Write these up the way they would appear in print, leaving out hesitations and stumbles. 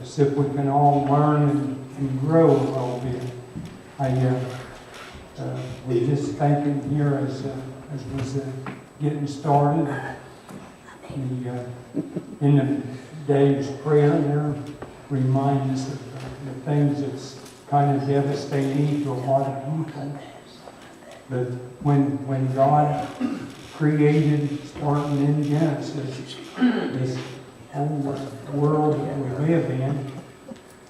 see if we can all learn and grow a little bit. We're just thinking here as was getting started, in the day's prayer there reminds us of the things that's kind of devastating to a lot of people. But when God created, starting in Genesis, this whole world that we live in,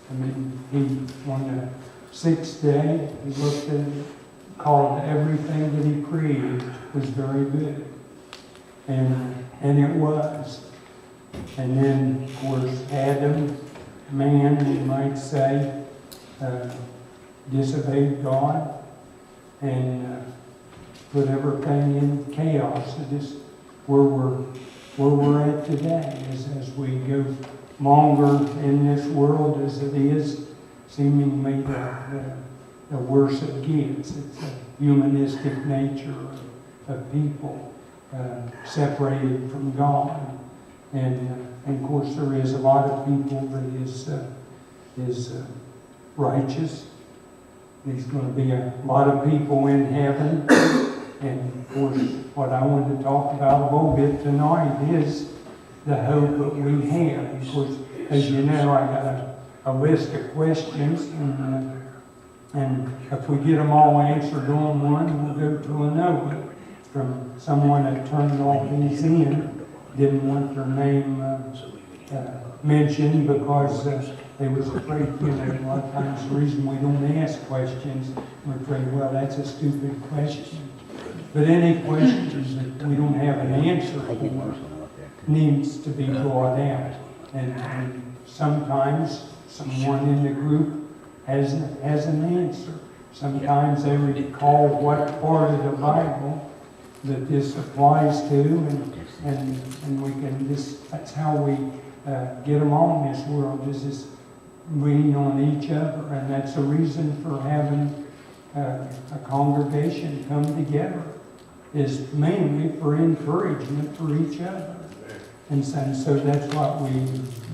I mean, on the sixth day, he looked at it, called everything that he created was very good. And it was. And then, of course, Adam, man, you might say, disobeyed God and put everything in chaos. It is where we're at today, as we go longer in this world as it is, seemingly the worse it gets. It's a humanistic nature of people separated from God. And of course, there is a lot of people that is righteous. There's going to be a lot of people in heaven. And of course, what I want to talk about a little bit tonight is the hope that we have. Of course, as you know, I got a list of questions, and if we get them all answered on one, we'll go to another. From someone that turned all these in, didn't want their name mentioned because they was afraid, a lot of times the reason we don't ask questions, we're afraid, well, that's a stupid question. But any questions that we don't have an answer for needs to be brought out. And sometimes someone in the group has an answer. Sometimes they recall what part of the Bible that this applies to, and we can that's how we get along this world, is just leaning on each other. And that's the reason for having a congregation come together, is mainly for encouragement for each other. And so that's what we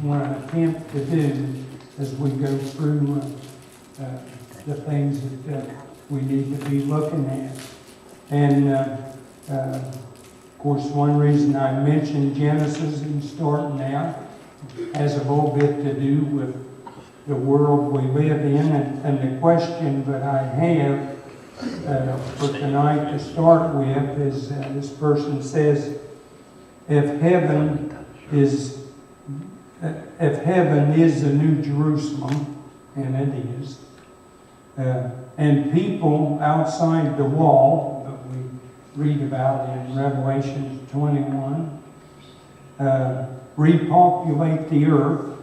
want to attempt to do as we go through the things that we need to be looking at. And of course, one reason I mentioned Genesis and starting out has a little bit to do with the world we live in. And the question that I have for tonight to start with is this person says, if heaven is the New Jerusalem, and it is, and people outside the wall that we read about in Revelation 21 repopulate the earth,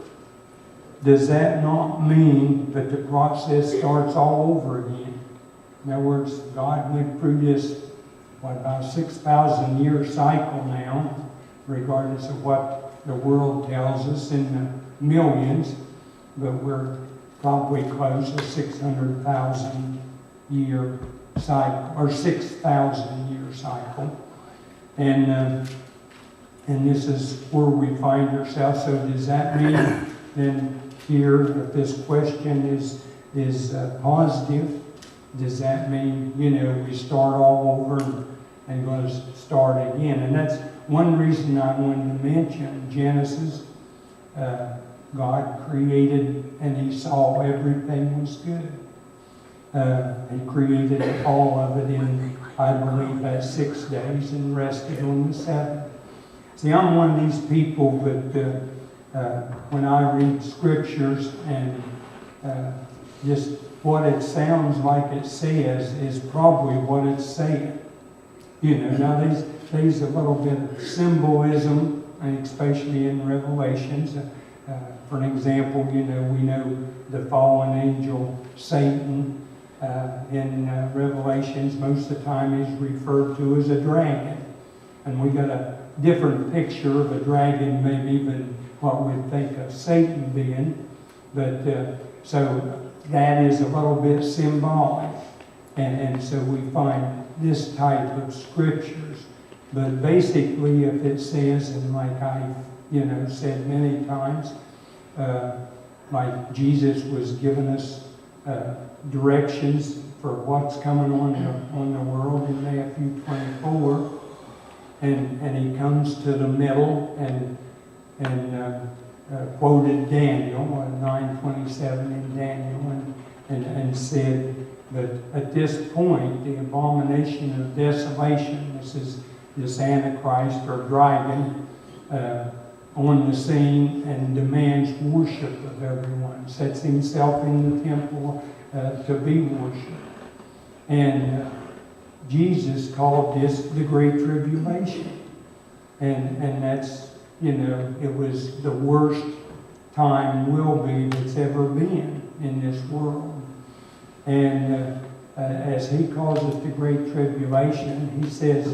does that not mean that the process starts all over again? In other words, God went through this, about 6,000 year cycle now, regardless of what the world tells us in the millions, but we're probably close to 600,000 year cycle, or 6,000 year cycle. And this is where we find ourselves. So does that mean then here, if this question is positive, does that mean, we start all over and going to start again? And that's one reason I wanted to mention Genesis. God created and he saw everything was good. He created all of it in, I believe, 6 days and rested on the seventh. See, I'm one of these people that when I read scriptures and just what it sounds like it says is probably what it's saying. Now there's a little bit of symbolism, and especially in Revelations. For an example, we know the fallen angel Satan in Revelations most of the time is referred to as a dragon. And we got a different picture of a dragon maybe than what we'd think of Satan being. But so that is a little bit symbolic. And so we find this type of scriptures. But basically, if it says, and like I said many times, like Jesus was giving us directions for what's coming on the world in Matthew 24, and he comes to the middle and quoted Daniel 9:27 in Daniel and said that at this point the abomination of desolation, this is this Antichrist or dragon, on the scene and demands worship of everyone, sets himself in the temple to be worshipped. And Jesus called this the Great Tribulation. And that's, it was the worst time will be that's ever been in this world. And as he calls it the Great Tribulation, he says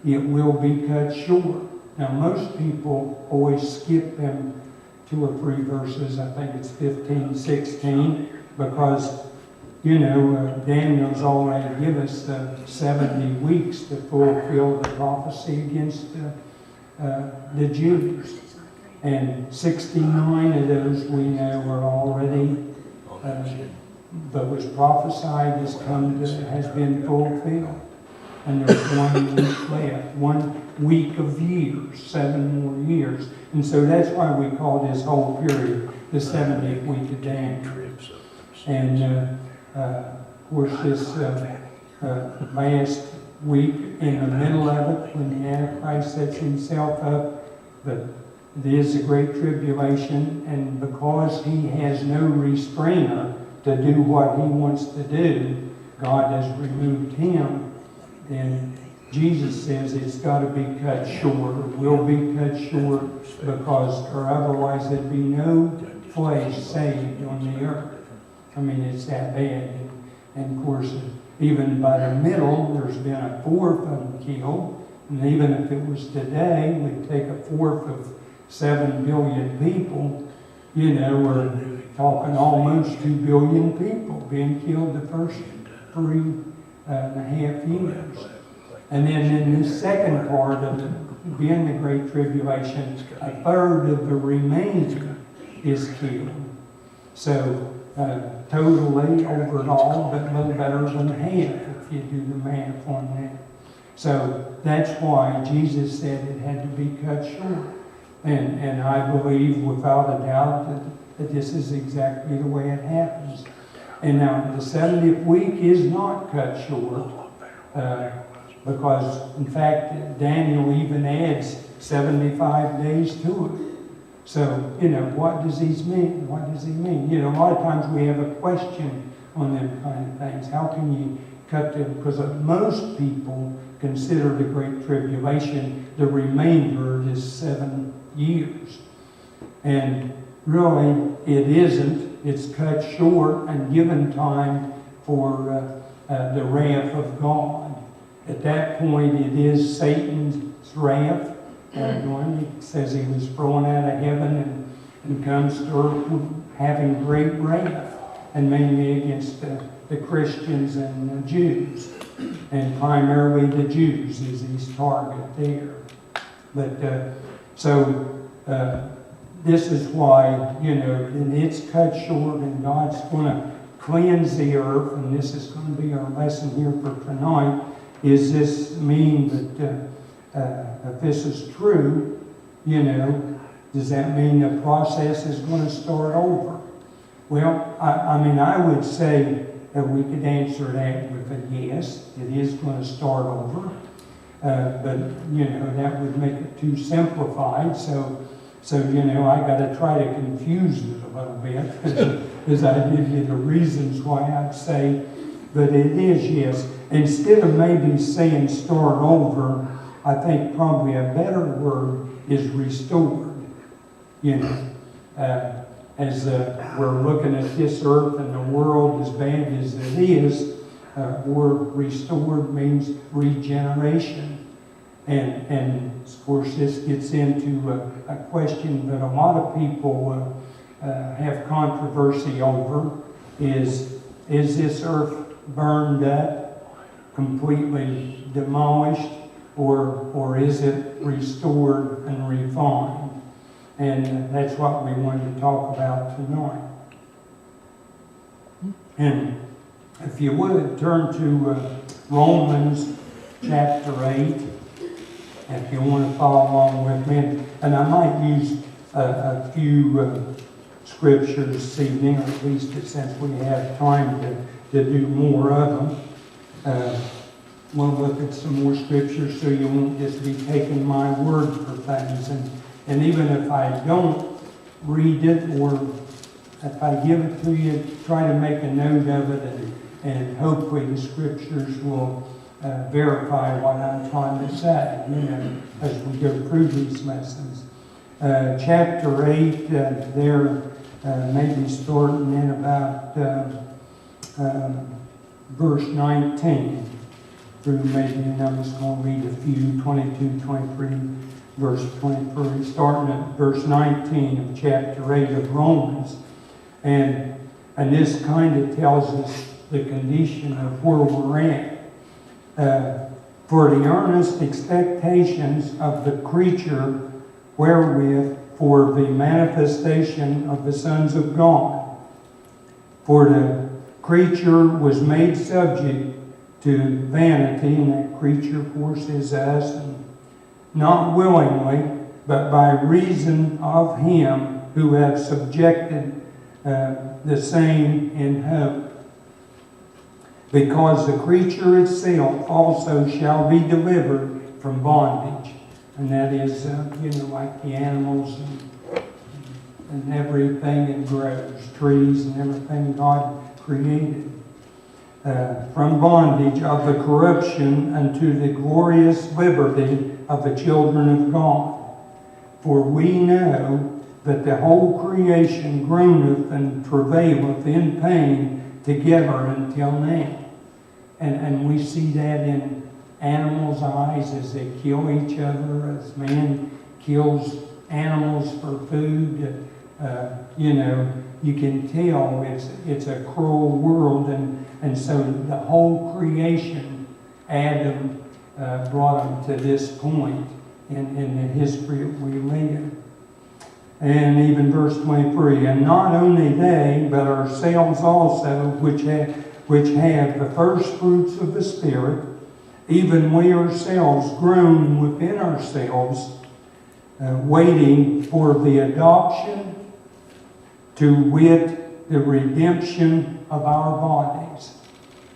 it will be cut short. Now, most people always skip them 2 or 3 verses. I think it's 15, 16, because, Daniel's already given us 70 weeks to fulfill the prophecy against the Jews. And 69 of those we know are already, that was prophesied has been fulfilled. And there's 1 week left. 1 week of years, 7 more years. And so that's why we call this whole period the 70th week of Daniel. And of course this last week in the middle of it, when the Antichrist sets himself up, but it is a great tribulation, and because he has no restrainer to do what he wants to do, God has removed him. And Jesus says it's got to be cut short, or will be cut short, or otherwise there'd be no flesh saved on the earth. I mean, it's that bad. And of course, even by the middle, there's been 1/4 of them killed. And even if it was today, we'd take 1/4 of 7 billion people. We're talking almost 2 billion people being killed the first 3.5 years. And then in the second part of it, being the Great Tribulation, 1/3 of the remainder is killed. So totally overall, but a little better than half if you do the math on that. So that's why Jesus said it had to be cut short. And I believe without a doubt that this is exactly the way it happens. And now the 70th week is not cut short. Because, in fact, Daniel even adds 75 days to it. So, what does he mean? What does he mean? A lot of times we have a question on them kind of things. How can you cut them? Because most people consider the Great Tribulation the remainder of this 7 years. And really, it isn't. It's cut short and given time for the wrath of God. At that point, it is Satan's wrath. He says he was thrown out of heaven and comes to earth having great wrath, and mainly against the Christians and the Jews. And primarily the Jews is his target there. But this is why, and it's cut short, and God's going to cleanse the earth, and this is going to be our lesson here for tonight. Does this mean that if this is true, does that mean the process is going to start over? Well, I would say that we could answer that with a yes. It is going to start over. But, that would make it too simplified. So I got to try to confuse it a little bit as I give you the reasons why I'd say that it is yes. Instead of maybe saying start over, I think probably a better word is restored. As we're looking at this earth and the world as bad as it is, word restored means regeneration. And of course this gets into a question that a lot of people have controversy over, is this earth burned up, completely demolished, or is it restored and refined? And that's what we wanted to talk about tonight. And if you would, turn to Romans chapter 8, if you want to follow along with me. And I might use a few scriptures this evening, or at least since we have time to do more of them. We'll look at some more scriptures so you won't just be taking my word for things. And even if I don't read it, or if I give it to you, try to make a note of it, and hopefully the scriptures will verify what I'm trying to say, as we go through these lessons. Chapter 8, there maybe starting in about verse 19 through maybe, and I'm just going to read a few, 22, 23, verse 23, starting at verse 19 of chapter 8 of Romans. And this kind of tells us the condition of where we're at. For the earnest expectations of the creature wherewith for the manifestation of the sons of God. For the creature was made subject to vanity, and that creature, of course, is us, and not willingly, but by reason of him who hath subjected the same in hope. Because the creature itself also shall be delivered from bondage. And that is, like the animals and everything that grows, trees and everything God created. From bondage of the corruption unto the glorious liberty of the children of God. For we know that the whole creation groaneth and travaileth in pain together until now. And we see that in animals' eyes as they kill each other, as man kills animals for food. You can tell it's a cruel world, and so the whole creation, Adam brought them to this point in the history that we live. And even verse 23, and not only they, but ourselves also, which have the first fruits of the Spirit, even we ourselves groan within ourselves, waiting for the adoption, to wit, the redemption of our bodies.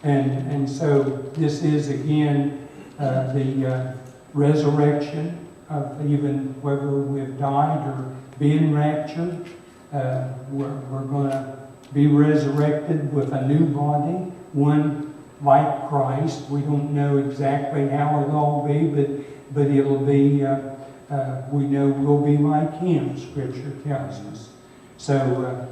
And so this is again the resurrection of even whether we've died or been raptured. We're going to be resurrected with a new body, one like Christ. We don't know exactly how it'll all be, but it'll be, we know we'll be like Him, Scripture tells us. So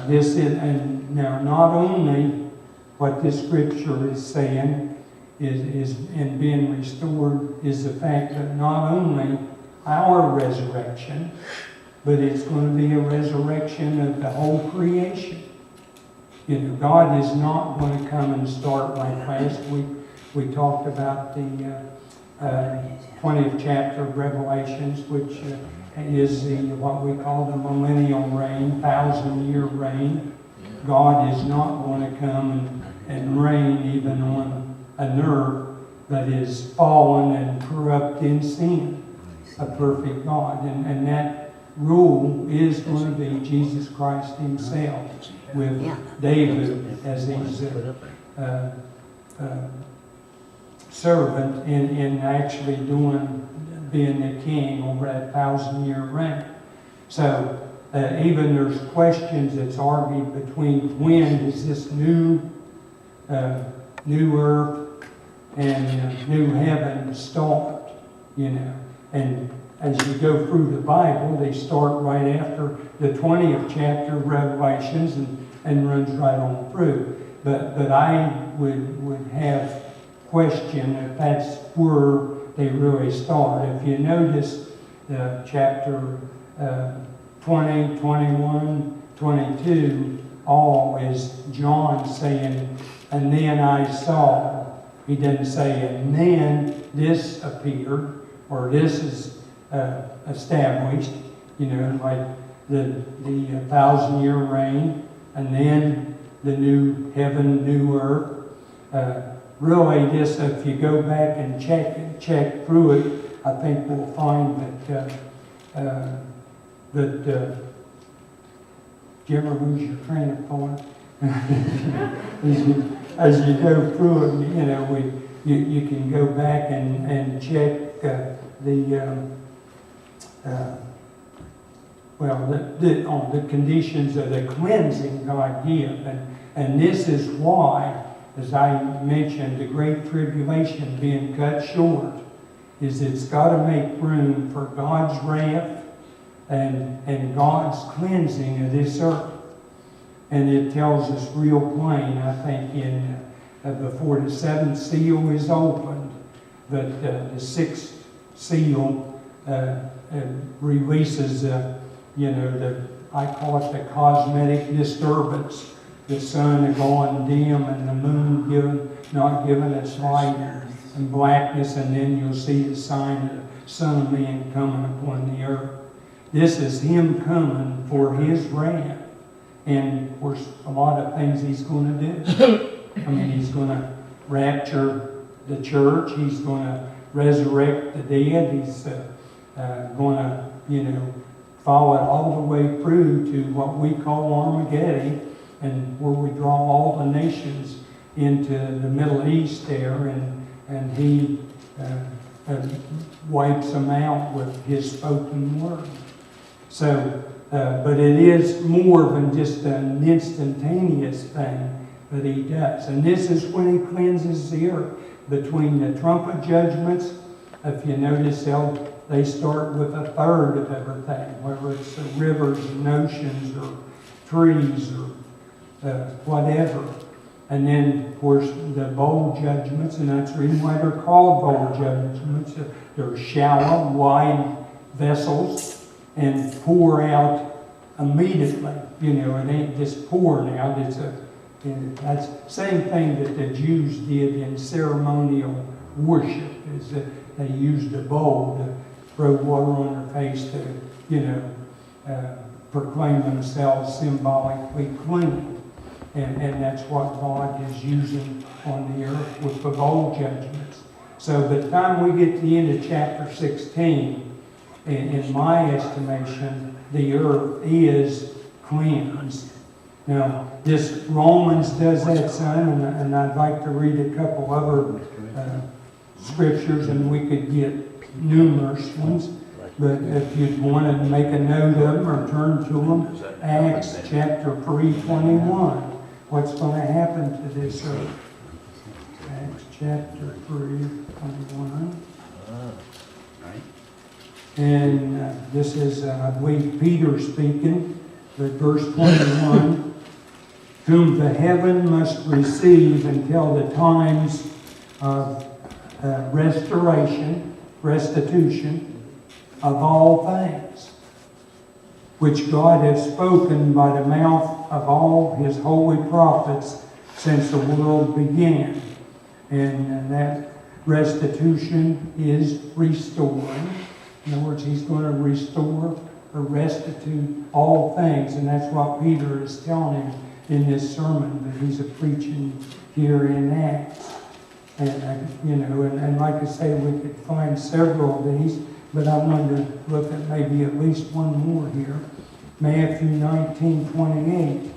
this is, and now not only what this Scripture is saying is in being restored is the fact that not only our resurrection, but it's going to be a resurrection of the whole creation. God is not going to come and start like last week. We talked about the 20th chapter of Revelations, which is what we call the millennial reign, 1,000-year reign. God is not going to come and reign even on an earth that is fallen and corrupt in sin, a perfect God. And that rule is going to be Jesus Christ Himself, with David as his servant in actually being the king over that 1,000-year reign. So even there's questions that's argued between when does this new earth and new heaven start, And as you go through the Bible, they start right after the 20th chapter of Revelations and runs right on through. But I would have question if that's where they really start. If you notice chapter 20, 21, 22, all is John saying, and then I saw. He doesn't say, and then this appeared, or this is established. like the 1,000-year reign, and then the new heaven, new earth. Really, this, if you go back and check through it, I think we'll find that do you ever lose your train of thought? as you go through it, you can go back and check on the conditions of the cleansing God gives. And this is why, as I mentioned, the Great Tribulation being cut short, is it's got to make room for God's wrath and God's cleansing of this earth. And it tells us real plain, I think, before the seventh seal is opened, that the sixth seal releases, I call it the cosmetic disturbance. The sun going dim and the moon not giving its light and blackness, and then you'll see the sign of the Son of Man coming upon the earth. This is Him coming for His wrath. And of course, a lot of things He's going to do. He's going to rapture the church. He's going to resurrect the dead. He's going to follow it all the way through to what we call Armageddon, and where we draw all the nations into the Middle East there, and He wipes them out with His spoken word. So, but it is more than just an instantaneous thing that He does. And this is when He cleanses the earth. Between the trumpet judgments, if you notice, they start with a third of everything, whether it's the rivers and oceans or trees or whatever. And then, of course, the bowl judgments, and that's the reason why they're called bowl judgments. They're shallow, wide vessels, and pour out immediately. It ain't just pouring out. That's the same thing that the Jews did in ceremonial worship, is that they used a bowl to throw water on their face to, proclaim themselves symbolically clean. And that's what God is using on the earth with the bowl judgments. So by the time we get to the end of chapter 16, in my estimation, the earth is cleansed. Now, this Romans does that, son, and I'd like to read a couple other scriptures, and we could get numerous ones. But if you'd want to make a note of them or turn to them, Acts chapter 3:21. What's going to happen to this earth? Acts chapter 3:21. And this is, I believe, Peter speaking, but verse 21, whom the heaven must receive until the times of restitution of all things, which God has spoken by the mouth of all His holy prophets since the world began. And that restitution is restoring. In other words, He's going to restore or restitute all things. And that's what Peter is telling him in this sermon that he's preaching here in Acts. And like I say, we could find several of these, but I wanted to look at maybe at least one more here. Matthew 19:28.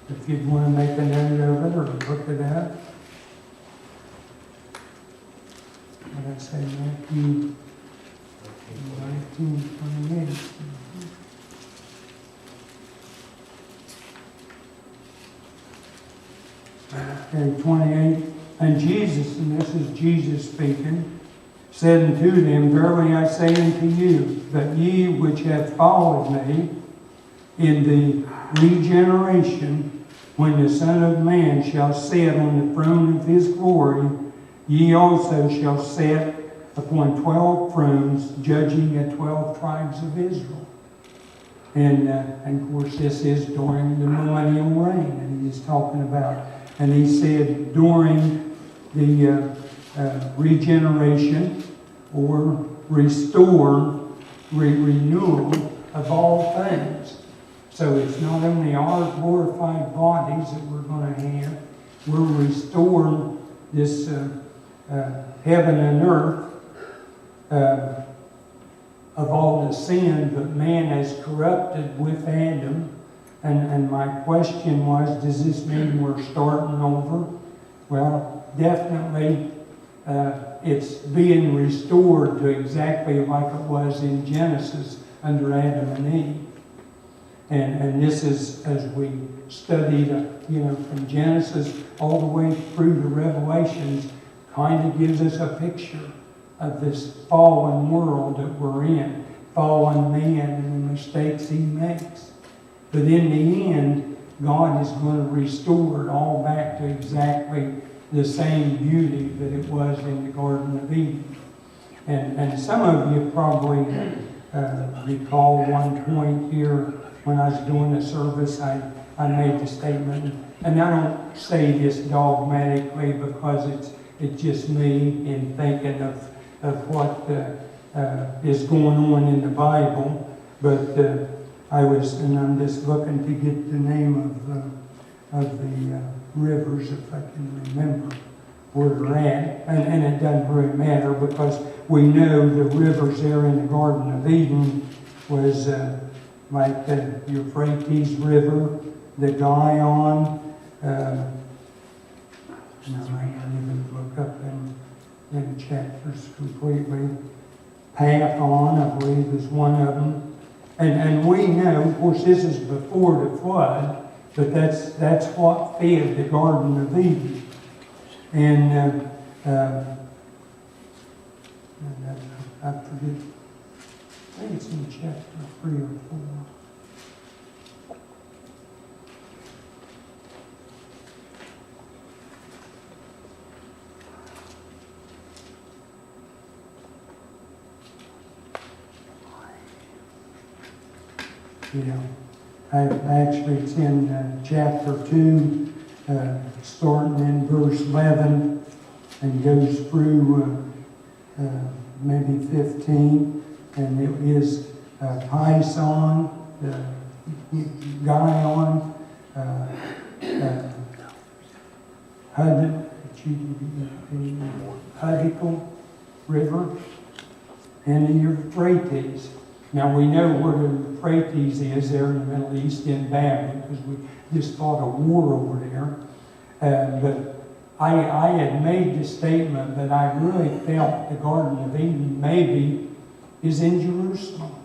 If you'd want to make a note of it or look it up. What did I say? Matthew 19:28. Okay, 28. And Jesus, and this is Jesus speaking, said unto them, verily I say unto you, that ye which have followed me in the regeneration, when the Son of Man shall sit on the throne of His glory, ye also shall sit upon 12 thrones, judging the 12 tribes of Israel. And of course, this is during the millennial reign, and He is talking about. And He said during the regeneration or renewal of all things. So it's not only our glorified bodies that we're going to have, we're restoring this heaven and earth of all the sin that man has corrupted with Adam. And my question was, does this mean we're starting over? Well, definitely it's being restored to exactly like it was in Genesis under Adam and Eve. And this is, as we studied, from Genesis all the way through the Revelations, kind of gives us a picture of this fallen world that we're in, fallen man and the mistakes he makes. But in the end, God is going to restore it all back to exactly the same beauty that it was in the Garden of Eden. And some of you probably recall one point here when I was doing the service, I made the statement, and I don't say this dogmatically because it's just me in thinking of what is going on in the Bible, but I'm just looking to get the name of the rivers, if I can remember where they're at, and it doesn't really matter because we know the rivers there in the Garden of Eden was like the Euphrates River, the Gihon, and I might not even look up in chapters completely. Pathon, I believe, is one of them. And we know, of course, this is before the flood, but that's what fed the Garden of Eden. And I forget, I think it's in chapter 3 or 4. Yeah, actually it's in chapter 2, starting in verse 11 and goes through maybe 15, and it is Pison, Gihon, Huddekel River, and the Euphrates. Now we know where the Euphrates is there in the Middle East in Babylon because we just fought a war over there. But I had made the statement that I really felt the Garden of Eden maybe is in Jerusalem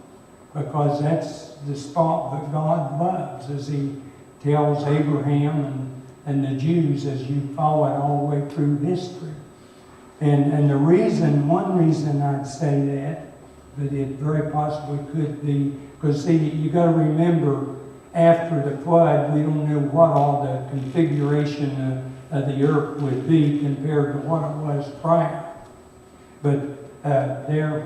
because that's the spot that God loves, as he tells Abraham and the Jews as you follow it all the way through history. And one reason I'd say that it very possibly could be, because see, you got to remember, after the flood, we don't know what all the configuration of the earth would be compared to what it was prior. But there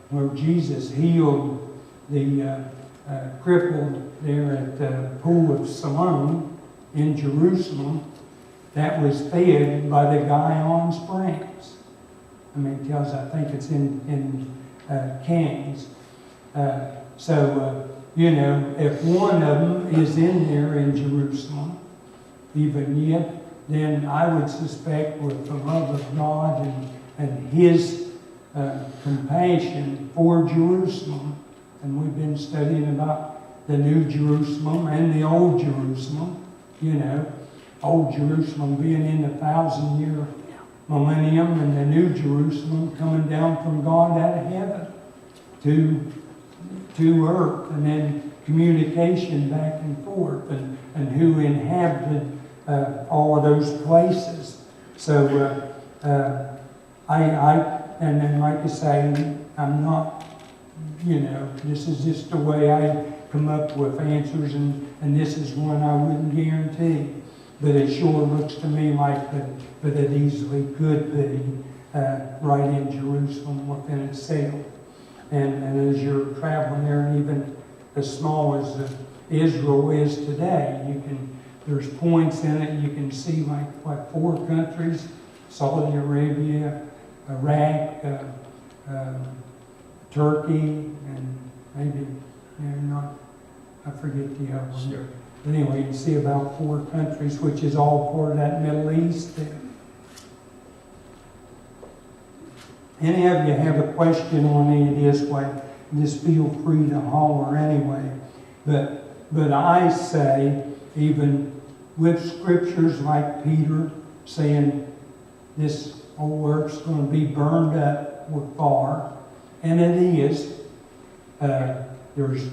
where Jesus healed the crippled there at the pool of Siloam in Jerusalem, that was fed by the Gihon Springs. I mean, it tells, I think it's in Kings. If one of them is in there in Jerusalem, even yet, then I would suspect with the love of God and his compassion for Jerusalem, and we've been studying about the New Jerusalem and the Old Jerusalem, Old Jerusalem being in the 1,000-year millennium and the New Jerusalem coming down from God out of heaven to earth, and then communication back and forth, and who inhabited all of those places. So and then like I say, I'm not, this is just the way I come up with answers, and this is one I wouldn't guarantee. But it sure looks to me like that it easily could be right in Jerusalem within itself. And as you're traveling there, and even as small as Israel is today, there's points in it you can see like 4 countries: Saudi Arabia, Iraq, Turkey, and maybe not, I forget the other one. But anyway, you see about 4 countries, which is all part of that Middle East there. Any of you have a question on any of this, well, just feel free to holler anyway. But I say, even with scriptures like Peter saying this whole earth's going to be burned up with fire, and it is. There's,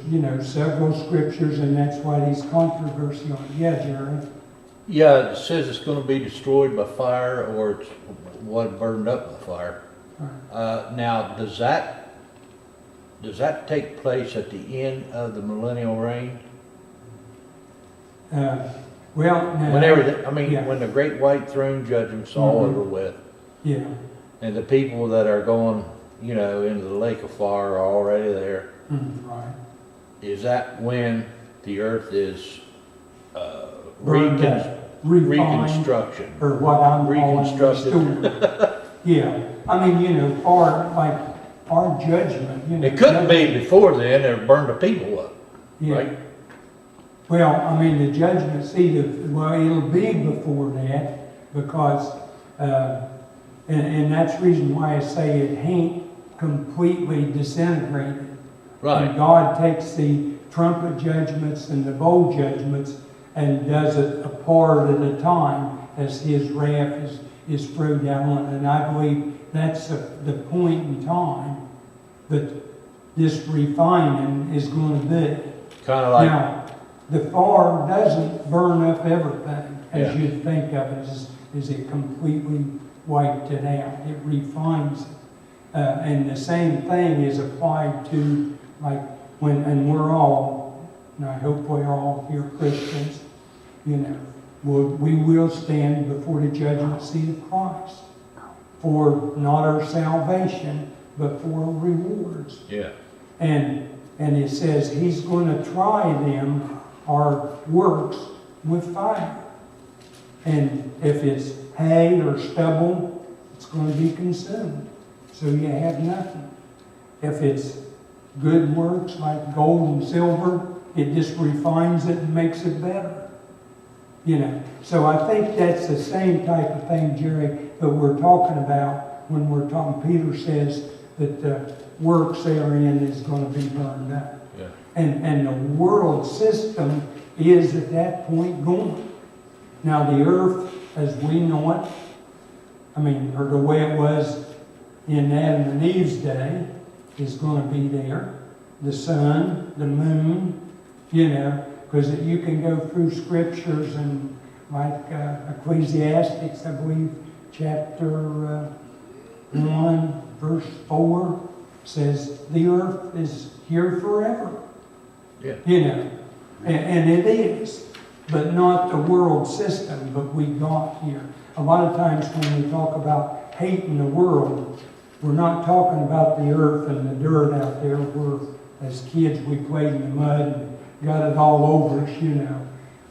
several scriptures, and that's why there's controversy on it. Yeah, Jerry? Yeah, it says it's going to be destroyed by fire, or it's what burned up by fire. Right. Now, does that take place at the end of the millennial reign? Well, no. When the great white throne judgment's all over with, yeah, and the people that are going, into the lake of fire are already there. right. Is that when the earth is Burned up, refined, reconstruction? or what I'm calling Reconstructed. restored. Yeah, I mean, our judgment, It couldn't be before then, it burned the people up, yeah. right? Well, I mean, the judgment seat it'll be before that, because, and that's the reason why I say it ain't completely disintegrated. Right. And God takes the trumpet judgments and the bowl judgments and does it a part at a time as His wrath is thrown down on it. And I believe that's the point in time that this refining is going to be. Kind of like, Now, the fire doesn't burn up everything as Yeah. you'd think of it, as it completely wiped it out. It refines it. And the same thing is applied to, like, and we're all, and I hope we're all here Christians, we will stand before the judgment seat of Christ for not our salvation, but for our rewards. yeah, And it says He's going to try them, our works, with fire. And if it's hay or stubble, it's going to be consumed. So you have nothing. If it's good works like gold and silver, it just refines it and makes it better. So I think that's the same type of thing, Jerry, that we're talking about when we're talking. Peter says that the works therein is going to be burned up. yeah. And the world system is at that point gone. Now the earth, as we know it, or the way it was in Adam and Eve's day, is going to be there. The sun, the moon, because you can go through scriptures and like Ecclesiastes, I believe, chapter 1, verse 4, says the earth is here forever. Yeah. And it is, but not the world system, but we got here. A lot of times when we talk about hating the world, we're not talking about the earth and the dirt out there where, as kids, we played in the mud and got it all over us,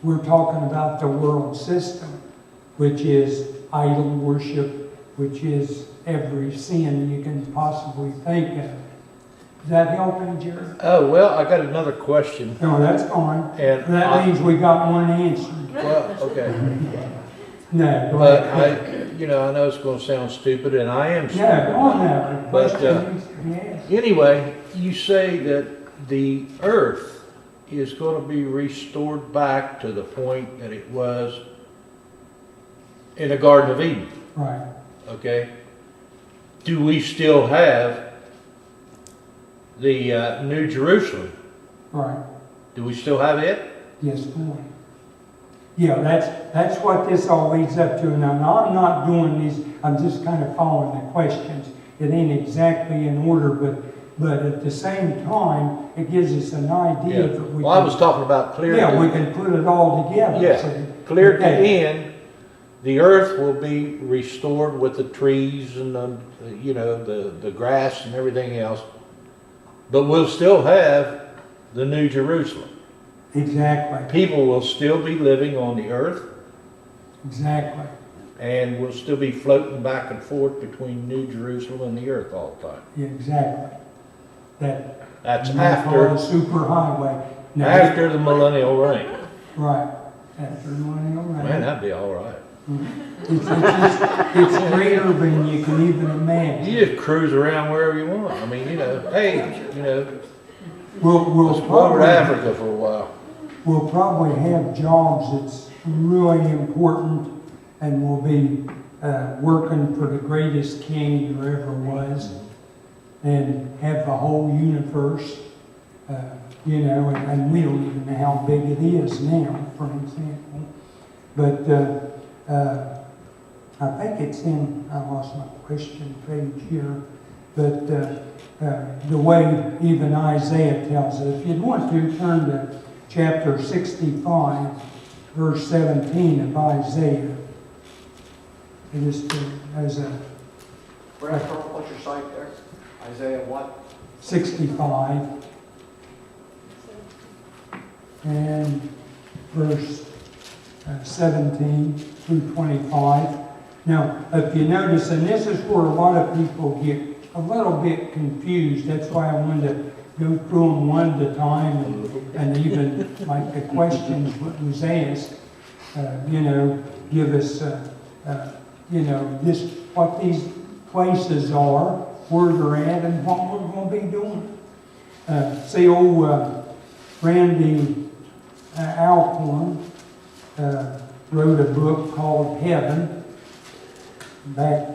We're talking about the world system, which is idol worship, which is every sin you can possibly think of. Is that helping, Jerry? Oh, well, I got another question. No, that's gone. And That means we got one answer. Well, okay. No, go But ahead. I know it's going to sound stupid, and I am stupid. No, go on now. The But, question needs to be asked. Anyway, you say that the earth is going to be restored back to the point that it was in the Garden of Eden. Right. Okay? Do we still have the New Jerusalem? Right. Do we still have it? Yes, boy. Yeah, that's what this all leads up to. Now, I'm not doing these, I'm just kind of following the questions. It ain't exactly in order, but at the same time, it gives us an idea that we Well, I was talking about clear. Yeah, we can put it all together. Yeah, see. clear to Okay. end, the earth will be restored with the trees and the grass and everything else, but we'll still have the New Jerusalem. Exactly. People will still be living on the earth, Exactly. and we'll still be floating back and forth between New Jerusalem and the earth all the time. Yeah, exactly. That's you might call it after, a superhighway. Now, after the millennial reign. right, after the millennial reign. Man, that'd be all right. It's greater than you can even imagine. You just cruise around wherever you want. I mean, hey, We'll let's go over to probably, Africa for a while. we'll probably have jobs that's really important, and we'll be working for the greatest king there ever was, and have the whole universe, and we don't even know how big it is now, for example. But I think it's in, I lost my question page here, but the way even Isaiah tells it, if you'd want to turn to chapter 65, verse 17 of Isaiah. It is as a What's your site there? Isaiah what? 65 and verse 17 through 25. Now, if you notice, and this is where a lot of people get a little bit confused. That's why I wanted to go through them one at a time, and even like the questions what was asked, give us, this what these places are, where they're at, and what we're going to be doing. See, old Randy Alcorn wrote a book called Heaven back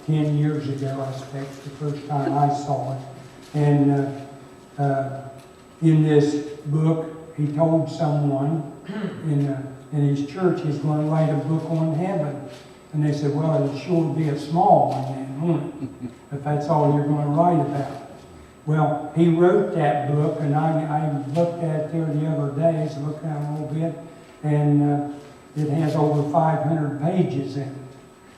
10 years ago, I expect, the first time I saw it. And in this book, he told someone in his church he's going to write a book on heaven. And they said, well, it'll sure be a small one then, won't it? If that's all you're going to write about. Well, he wrote that book, and I looked at it there the other day, so looked at it a little bit, and it has over 500 pages in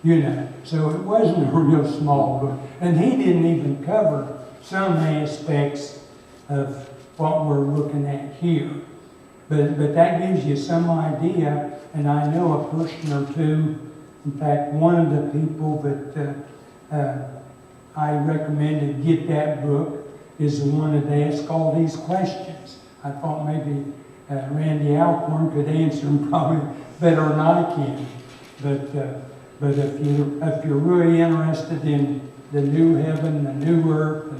it. So it wasn't a real small book. And he didn't even cover some aspects of what we're looking at here. But that gives you some idea, and I know a person or two. In fact, one of the people that I recommended get that book is the one that asked all these questions. I thought maybe Randy Alcorn could answer them probably better than I can. But if you're really interested in the new heaven, the new earth,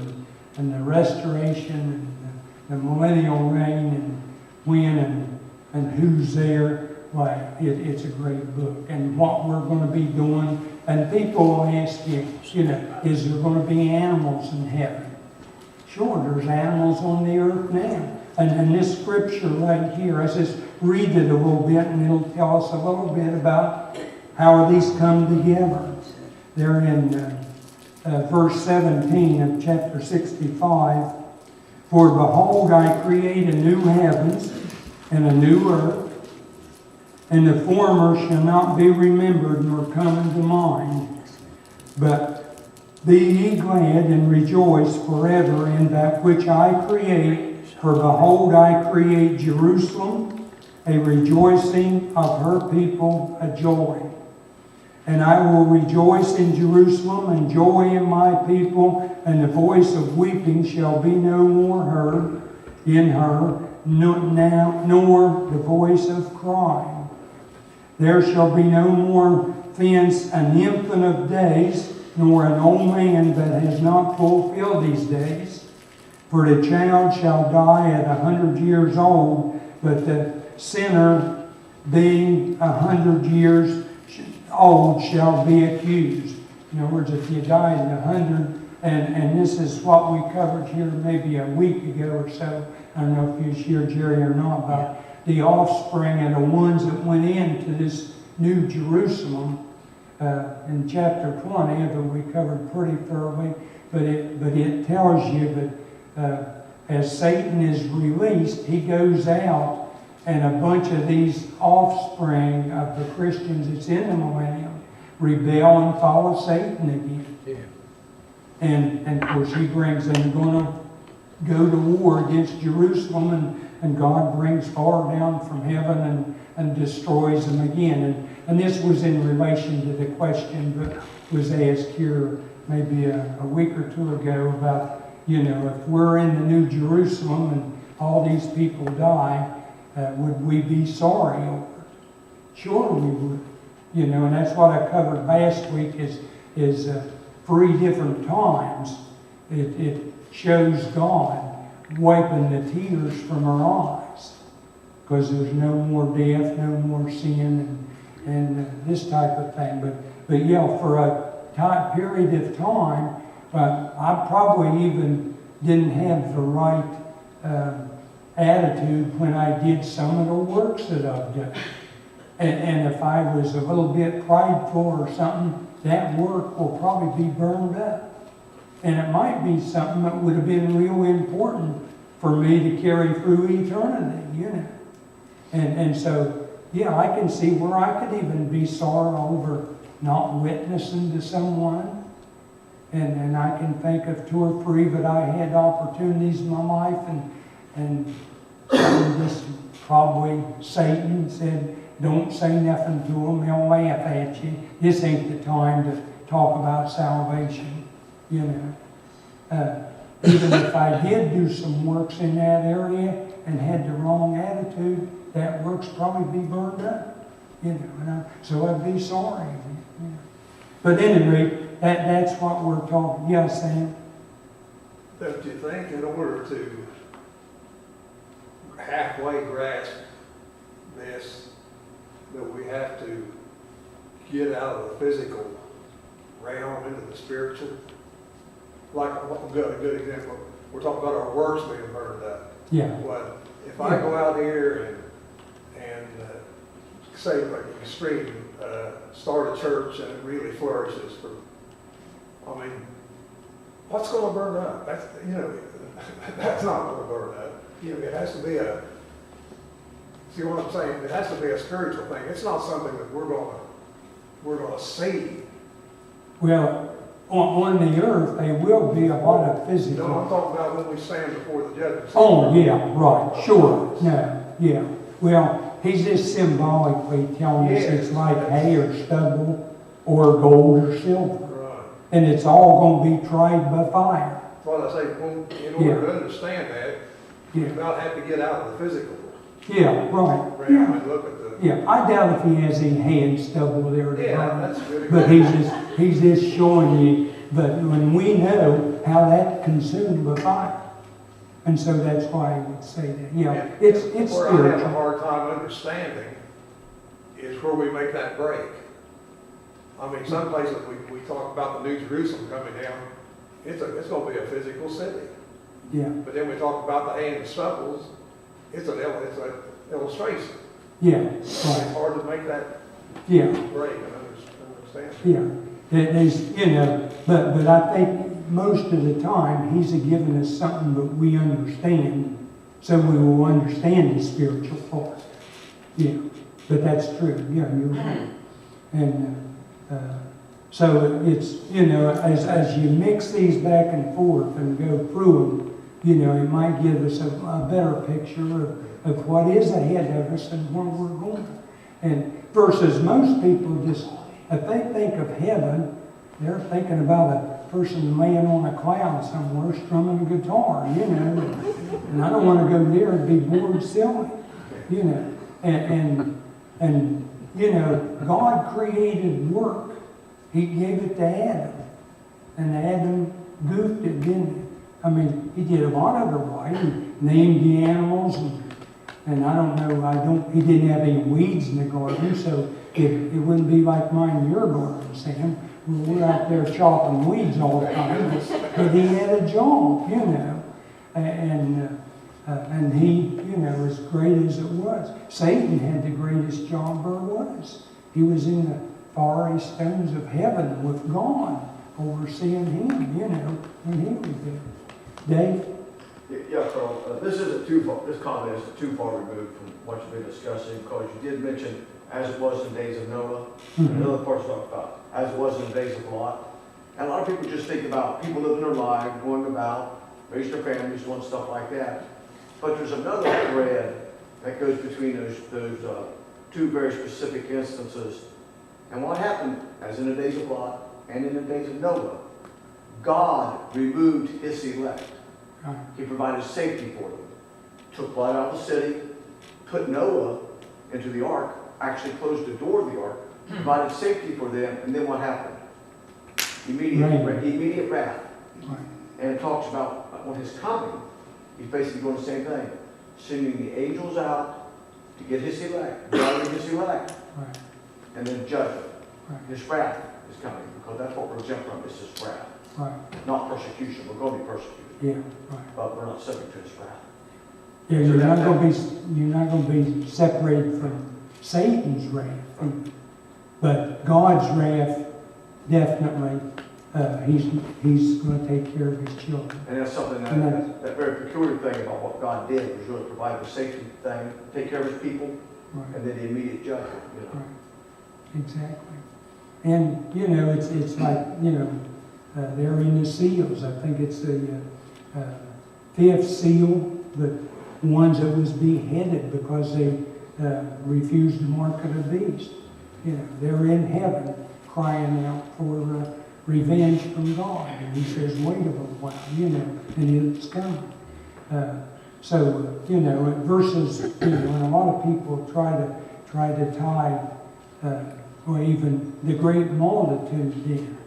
and the restoration, and the millennial reign, and when and who's there, why, it's a great book. And what we're going to be doing. And people will ask you, is there going to be animals in heaven? Sure, there's animals on the earth now. And this scripture right here, I just read it a little bit, and it'll tell us a little bit about how these come together. They're in verse 17 of chapter 65. For behold, I create a new heavens and a new earth, and the former shall not be remembered nor come into mind. But be ye glad and rejoice forever in that which I create. For behold, I create Jerusalem, a rejoicing of her people, a joy. And I will rejoice in Jerusalem and joy in my people, and the voice of weeping shall be no more heard in her, nor the voice of crying. There shall be no more thence an infant of days, nor an old man that has not fulfilled these days. For the child shall die at 100 years old, but the sinner being 100 years old shall be accused. In other words, if you died at 100, and this is what we covered here maybe a week ago or so, I don't know if you was here, Jerry, or not, about the offspring and the ones that went into this new Jerusalem in chapter 20, that we covered pretty thoroughly. But it tells you that as Satan is released, he goes out, and a bunch of these offspring of the Christians that's in the millennium rebel and follow Satan again. Yeah. And of course he brings them going to go to war against Jerusalem, and God brings fire down from heaven and destroys them again. And this was in relation to the question that was asked here maybe a week or two ago about You know, if we're in the New Jerusalem and all these people die, would we be sorry over it? Sure we would. You know, and that's what I covered last week is 3 different times it shows God wiping the tears from our eyes. Because there's no more death, no more sin, and this type of thing. But yeah, for a period of time, I probably even didn't have the right attitude when I did some of the works that I've done. And if I was a little bit prideful or something, that work will probably be burned up. And it might be something that would have been real important for me to carry through eternity, you know. And so, yeah, I can see where I could even be sorry over not witnessing to someone. And I can think of 2 or 3 that I had opportunities in my life, and just probably Satan said, don't say nothing to them, they'll laugh at you. This ain't the time to talk about salvation, you know. Even if I did do some works in that area and had the wrong attitude, that work's probably be burned up, you know. So I'd be sorry. You know. But at any rate, that's what we're talking. Yeah, Sam? Don't you think in order to halfway grasp this, that we have to get out of the physical realm into the spiritual? Like a good example, we're talking about our works being burned up. Yeah. But if I go out here and say like extreme, start a church and it really flourishes I mean, what's going to burn up? That's, you know, that's not going to burn up. You know, it has to be see what I'm saying? It has to be a spiritual thing. It's not something that we're going to see. Well, on the earth, there will be a lot of No, I'm physical. talking about when we stand before the judgment. Oh, yeah, right, sure. No, yeah. Well, he's just symbolically telling us it's like hay or stubble or gold or silver. Right. And it's all going to be tried by fire. That's what I say, in order to understand that, Yeah. you about have to get out of the physical Yeah, right. realm Yeah. and look at the... Yeah, I doubt if he has any hand stubble there to Yeah, burn. that's a good But example. he's just showing you that when we know how that consumed by fire. And so that's why I would say that. Yeah, it's Where I have a spiritual. hard time understanding is where we make that break. I mean, some places we talk about the New Jerusalem coming down, it's going to be a physical city. Yeah, But then we talk about the hay and the stubbles, it's an illustration. yeah, It's right, hard to make that yeah. break and understand. Yeah, there's, you know, but I think most of the time he's given us something that we understand, so we will understand the spiritual part. Yeah, but that's true. Yeah, you're right. And so it's, you know, as you mix these back and forth and go through them, you know, it might give us a better picture of what is ahead of us and where we're going. And versus most people just, if they think of heaven, they're thinking about a person laying on a cloud somewhere strumming a guitar, you know. And I don't want to go there and be bored silly, you know. And you know, God created work. He gave it to Adam. And Adam goofed it, didn't he? I mean, he did a lot of it right. He named the animals and I don't know, he didn't have any weeds in the garden, so it wouldn't be like mine in your garden, Sam. We're out there chopping weeds all the time. But he had a job, you know. And he, you know, as great as it was. Satan had the greatest job there was. He was in the fiery stones of heaven with God, overseeing him, you know, when he was there. Dave? Yeah, Carl, this comment is too far removed from what you've been discussing, because you did mention, as it was in the days of Noah, and another part you talked about, as it was in the days of Lot. And a lot of people just think about people living their life, going about, raising their families, doing stuff like that. But there's another thread that goes between those two very specific instances. And what happened, as in the days of Lot and in the days of Noah, God removed his elect. Right. He provided safety for them. Took blood out of the city, put Noah into the ark, actually closed the door of the ark, provided safety for them, and then what happened? Immediate wrath. Right. And it talks about on his coming, he's basically doing the same thing. Sending the angels out to get his elect, gathering his elect, Right. and then judgment. Right. His wrath is coming, because that's what we're exempt from, is his wrath. Right. Not persecution. We're going to be persecuted, Yeah. Right. but we're not subject to his wrath. Yeah, you're not going to be separated from Satan's wrath, but God's wrath definitely. He's going to take care of his children. And that's something that very peculiar thing about what God did was really provide the safety thing, take care of his people, Right. and then the immediate judgment. You know. Right. Exactly. And it's like they're in the seals. I think it's the fifth seal, the ones that was beheaded because they refused the mark of the beast. They're in heaven crying out for revenge from God. And he says, wait a little while, and it's coming. So, it versus, and a lot of people try to tie, or even the great multitude then,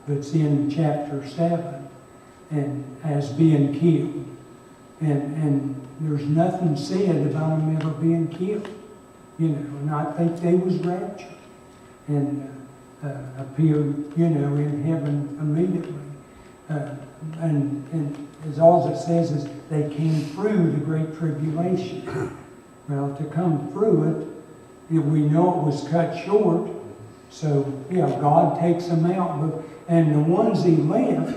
that's in chapter 7, and as being killed. And there's nothing said about them ever being killed. And I think they was raptured and appeared, in heaven immediately. And as all it says is they came through the great tribulation. Well, to come through it, we know it was cut short. So, God takes them out. And the ones he left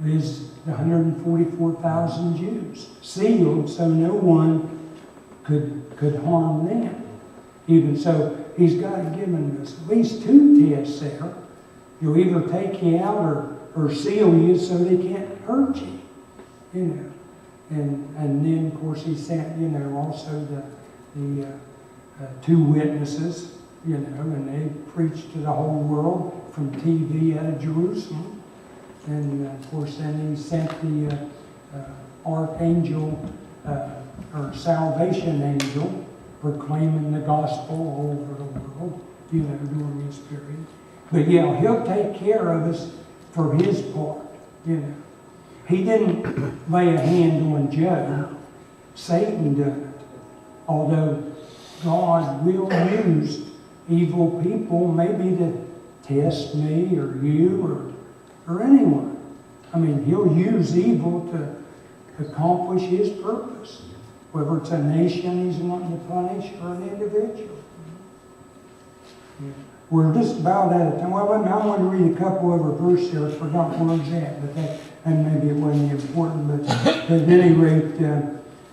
is the 144,000 Jews, sealed so no one could harm them. Even so, he's got given us at least 2 tests there. He'll either take you out or seal you so they can't hurt you. And then of course he sent also the 2 witnesses, and they preached to the whole world from TV out of Jerusalem. And of course then he sent the archangel or salvation angel proclaiming the gospel all over the world, during this period. But he'll take care of us for his part, He didn't lay a hand on Job. Satan did it. Although God will use evil people maybe to test me or you or anyone. I mean, he'll use evil to accomplish his purpose. Whether it's a nation he's wanting to punish or an individual. We're just about out of time. Well, I'm going to read a couple of verses here. I forgot where it's at, but and maybe it wasn't important. But at any rate,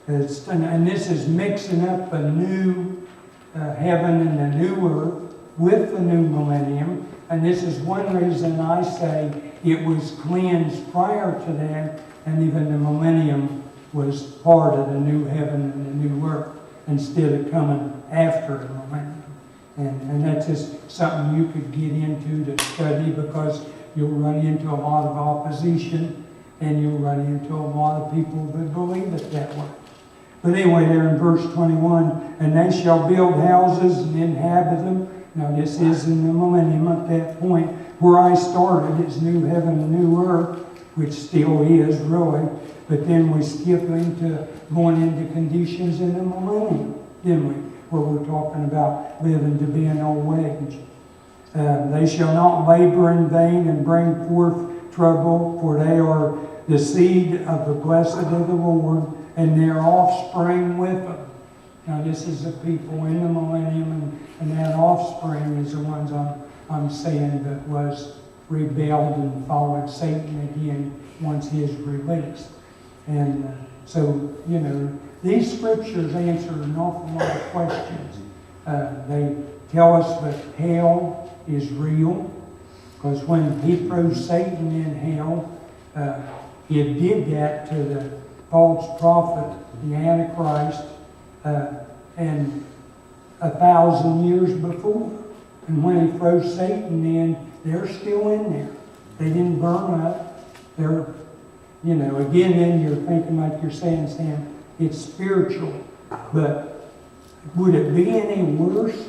and this is mixing up a new heaven and a new earth with the new millennium. And this is one reason I say it was cleansed prior to that, and even the millennium was part of the new heaven and the new earth instead of coming after the millennium. And that's just something you could get into to study, because you'll run into a lot of opposition and you'll run into a lot of people that believe it that way. But anyway, there in verse 21, and they shall build houses and inhabit them. Now this is in the millennium at that point. Where I started is new heaven and new earth, which still is really. But then we skip into going into conditions in the millennium, didn't we? Where we're talking about living to be an old age. They shall not labor in vain and bring forth trouble, for they are the seed of the blessed of the Lord, and their offspring with them. Now this is the people in the millennium, and that offspring is the ones I'm saying that was rebelled and followed Satan again once he is released. And so, these scriptures answer an awful lot of questions. They tell us that hell is real, because when he throws Satan in hell, he did that to the false prophet, the Antichrist, and 1,000 years before. And when he throws Satan in, they're still in there. They didn't burn up. They're, you know, again, then you're thinking like you're saying, Sam, it's spiritual. But would it be any worse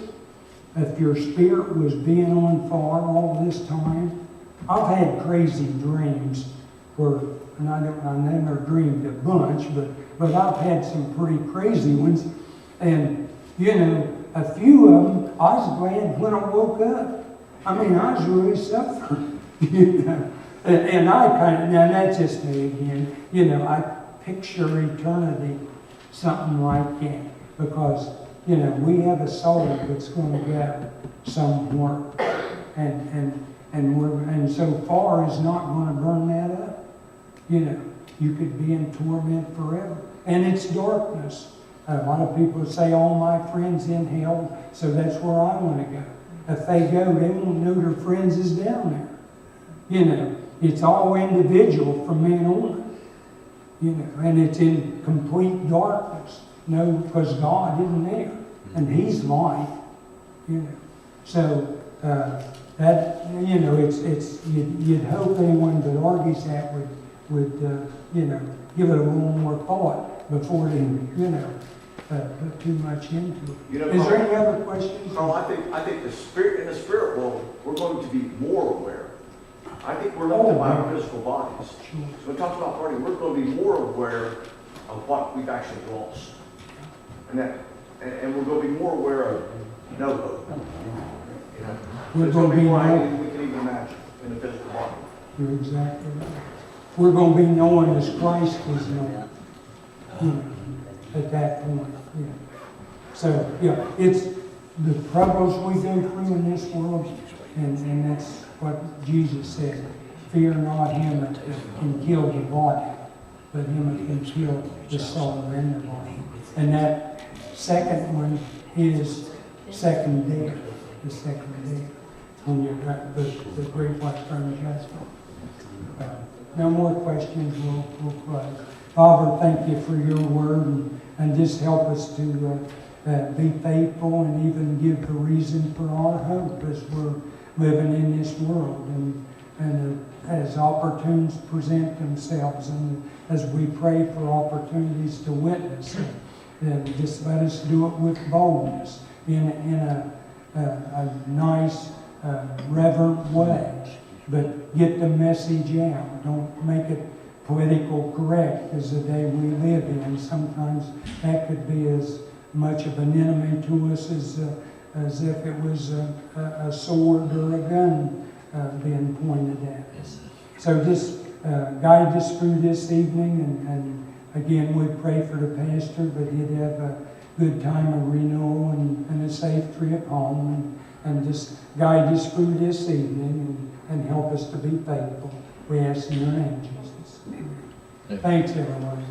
if your spirit was being on fire all this time? I've had crazy dreams where, and I never dreamed a bunch, but I've had some pretty crazy ones. And, you know, a few of them, I was glad when I woke up. I mean, I was really suffering, you know. And I kind of, now that's just me again, you know, I picture eternity, something like that. Because, you know, we have a soul that's going to go somewhere. And so far is not going to burn that up. You know, you could be in torment forever. And it's darkness. A lot of people say, all my friends in hell, so that's where I want to go. If they go, they won't know their friends is down there. You know, it's all individual from then on. You know, and it's in complete darkness. No, because God isn't there. And He's light. You know. So, that, you know, you'd hope anyone that argues that would you know, give it a little more thought before they, you know, put too much into it. You know, Is there any other questions? Carl, I think the spirit, in the spirit world, we're going to be more aware. I think we're limited by our physical bodies. Sure. So when it talks about party, we're going to be more aware of what we've actually lost. And we're going to be more aware of no hope. You know? We're It's going to be more more. than we can even imagine in the physical body. You're exactly right. We're going to be known as Christ is known, you know, at that point. You know. So, yeah, it's the troubles we go through in this world, and that's what Jesus said. Fear not him that can kill the body, but him that can kill the soul and the body. And that second one is second death, the second death, when you're the great white throne judgment. No more questions, we'll close. Father, thank you for your word, and just help us to be faithful and even give the reason for our hope as we're living in this world. And as opportunities present themselves, and as we pray for opportunities to witness, and just let us do it with boldness in a nice, reverent way. But get the message out. Don't make it political correct as the day we live in. Sometimes that could be as much of an enemy to us as if it was a sword or a gun being pointed at us. So just guide us through this evening, and again, we pray for the pastor that he'd have a good time of renewal and a safe trip home, and just guide us through this evening and help us to be faithful. We ask in your name, Jesus. Amen. Thanks, everyone.